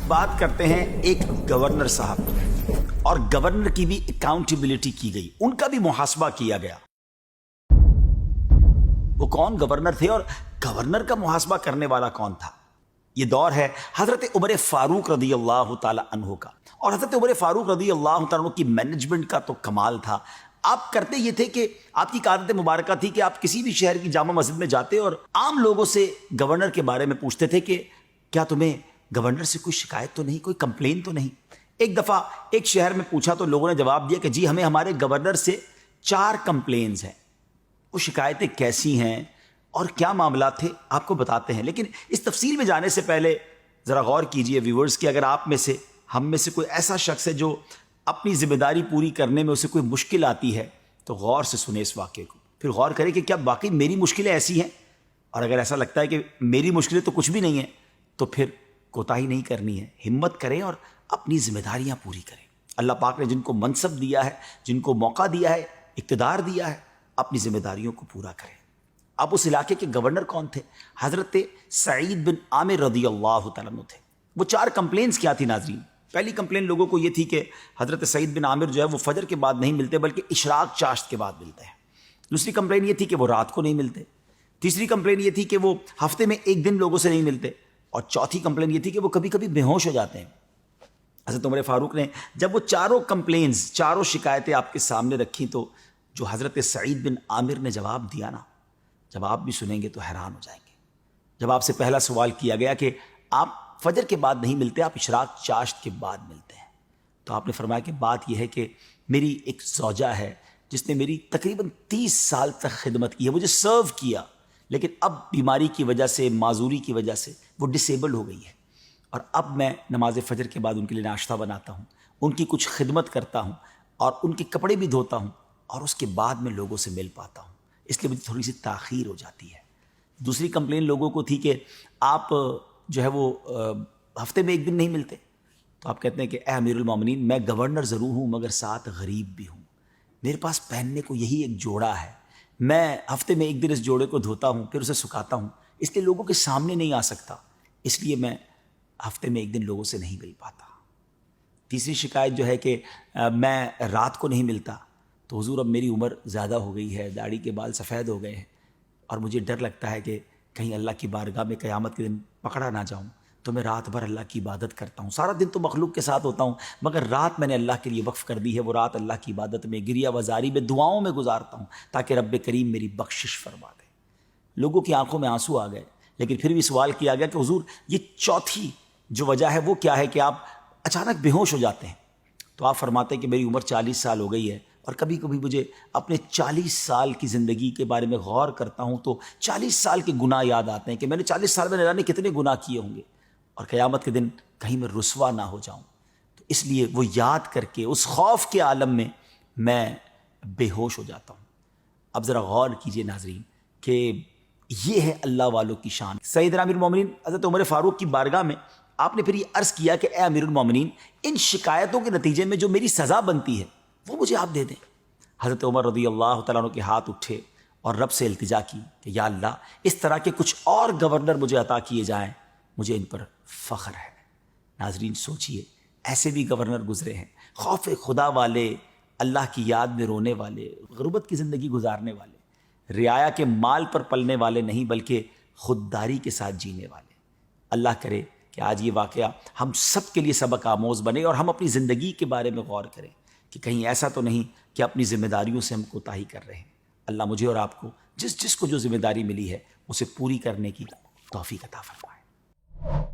بات کرتے ہیں ایک گورنر صاحب اور گورنر کی بھی اکاؤنٹیبلٹی کی گئی، ان کا بھی محاسبہ کیا گیا۔ وہ کون گورنر تھے اور گورنر کا محاسبہ کرنے والا کون تھا؟ یہ دور ہے حضرت عمر فاروق رضی اللہ تعالی عنہ کا، اور حضرت عمر فاروق رضی اللہ تعالی عنہ کی مینجمنٹ کا تو کمال تھا۔ آپ کرتے یہ تھے کہ آپ کی عادت مبارکہ تھی کہ آپ کسی بھی شہر کی جامع مسجد میں جاتے اور عام لوگوں سے گورنر کے بارے میں پوچھتے تھے کہ کیا تمہیں گورنر سے کوئی شکایت تو نہیں، کوئی کمپلین تو نہیں؟ ایک دفعہ ایک شہر میں پوچھا تو لوگوں نے جواب دیا کہ جی ہمیں ہمارے گورنر سے 4 کمپلینز ہیں۔ وہ شکایتیں کیسی ہیں اور کیا معاملات تھے آپ کو بتاتے ہیں، لیکن اس تفصیل میں جانے سے پہلے ذرا غور کیجئے ویورز کہ اگر آپ میں سے ہم میں سے کوئی ایسا شخص ہے جو اپنی ذمہ داری پوری کرنے میں اسے کوئی مشکل آتی ہے تو غور سے سنیں اس واقعے کو، پھر غور کریں کہ کیا واقعی میری مشکلیں ایسی ہیں، اور اگر ایسا لگتا ہے کہ میری مشکلیں تو کچھ بھی نہیں ہیں تو پھر کوتاہی نہیں کرنی ہے، ہمت کریں اور اپنی ذمہ داریاں پوری کریں۔ اللہ پاک نے جن کو منصب دیا ہے، جن کو موقع دیا ہے، اقتدار دیا ہے، اپنی ذمہ داریوں کو پورا کریں۔ اب اس علاقے کے گورنر کون تھے؟ حضرت سعید بن عامر رضی اللہ تعالیٰ عنہ تھے۔ وہ 4 کمپلینز کیا تھی ناظرین؟ پہلی کمپلین لوگوں کو یہ تھی کہ حضرت سعید بن عامر جو ہے وہ فجر کے بعد نہیں ملتے بلکہ اشراق چاشت کے بعد ملتے ہیں۔ دوسری کمپلین یہ تھی کہ وہ رات کو نہیں ملتے۔ تیسری کمپلین یہ تھی کہ وہ ہفتے میں 1 دن لوگوں سے نہیں ملتے، اور چوتھی کمپلین یہ تھی کہ وہ کبھی کبھی بے ہوش ہو جاتے ہیں۔ حضرت عمر فاروق نے جب وہ 4 کمپلینز، 4 شکایتیں آپ کے سامنے رکھی تو جو حضرت سعید بن عامر نے جواب دیا نا، جب آپ بھی سنیں گے تو حیران ہو جائیں گے۔ جب آپ سے پہلا سوال کیا گیا کہ آپ فجر کے بعد نہیں ملتے، آپ اشراق چاشت کے بعد ملتے ہیں، تو آپ نے فرمایا کہ بات یہ ہے کہ میری ایک زوجہ ہے جس نے میری تقریباً 30 سال تک خدمت کی ہے، مجھے سرو کیا، لیکن اب بیماری کی وجہ سے، معذوری کی وجہ سے وہ ڈسیبل ہو گئی ہے، اور اب میں نماز فجر کے بعد ان کے لیے ناشتہ بناتا ہوں، ان کی کچھ خدمت کرتا ہوں اور ان کے کپڑے بھی دھوتا ہوں، اور اس کے بعد میں لوگوں سے مل پاتا ہوں، اس لیے مجھے تھوڑی سی تاخیر ہو جاتی ہے۔ دوسری کمپلین لوگوں کو تھی کہ آپ جو ہے وہ ہفتے میں 1 دن نہیں ملتے، تو آپ کہتے ہیں کہ اے امیر المومنین، میں گورنر ضرور ہوں مگر ساتھ غریب بھی ہوں، میرے پاس پہننے کو یہی ایک جوڑا ہے، میں ہفتے میں 1 دن اس جوڑے کو دھوتا ہوں پھر اسے سکھاتا ہوں، اس لیے لوگوں کے سامنے نہیں آ سکتا، اس لیے میں ہفتے میں 1 دن لوگوں سے نہیں مل پاتا۔ تیسری شکایت جو ہے کہ میں رات کو نہیں ملتا، تو حضور اب میری عمر زیادہ ہو گئی ہے، داڑھی کے بال سفید ہو گئے ہیں، اور مجھے ڈر لگتا ہے کہ کہیں اللہ کی بارگاہ میں قیامت کے دن پکڑا نہ جاؤں، تو میں رات بھر اللہ کی عبادت کرتا ہوں، سارا دن تو مخلوق کے ساتھ ہوتا ہوں مگر رات میں نے اللہ کے لیے وقف کر دی ہے، وہ رات اللہ کی عبادت میں، گریہ وزاری میں، دعاؤں میں گزارتا ہوں تاکہ رب کریم میری بخشش فرما دے۔ لوگوں کی آنکھوں میں آنسو آ گئے، لیکن پھر بھی سوال کیا گیا کہ حضور یہ چوتھی جو وجہ ہے وہ کیا ہے کہ آپ اچانک بے ہوش ہو جاتے ہیں؟ تو آپ فرماتے ہیں کہ میری عمر 40 سال ہو گئی ہے، اور کبھی کبھی مجھے اپنے 40 سال کی زندگی کے بارے میں غور کرتا ہوں تو 40 سال کے گناہ یاد آتے ہیں کہ میں نے 40 سال میں نہ جانے کتنے گناہ کیے ہوں گے، اور قیامت کے دن کہیں میں رسوا نہ ہو جاؤں، تو اس لیے وہ یاد کر کے اس خوف کے عالم میں بے ہوش ہو جاتا ہوں۔ اب ذرا غور کیجئے ناظرین کہ یہ ہے اللہ والوں کی شان۔ سیدنا امیر المومنین حضرت عمر فاروق کی بارگاہ میں آپ نے پھر یہ عرض کیا کہ اے امیر المومنین، ان شکایتوں کے نتیجے میں جو میری سزا بنتی ہے وہ مجھے آپ دے دیں۔ حضرت عمر رضی اللہ تعالیٰ عنہ کے ہاتھ اٹھے اور رب سے التجا کی کہ یا اللہ، اس طرح کے کچھ اور گورنر مجھے عطا کیے جائیں، مجھے ان پر فخر ہے۔ ناظرین سوچئے، ایسے بھی گورنر گزرے ہیں، خوف خدا والے، اللہ کی یاد میں رونے والے، غربت کی زندگی گزارنے والے، رعایا کے مال پر پلنے والے نہیں بلکہ خودداری کے ساتھ جینے والے۔ اللہ کرے کہ آج یہ واقعہ ہم سب کے لیے سبق آموز بنے اور ہم اپنی زندگی کے بارے میں غور کریں کہ کہیں ایسا تو نہیں کہ اپنی ذمہ داریوں سے ہم کوتاہی کر رہے ہیں۔ اللہ مجھے اور آپ کو جس کو جو ذمہ داری ملی ہے اسے پوری کرنے کی توفیق عطا فرمائے۔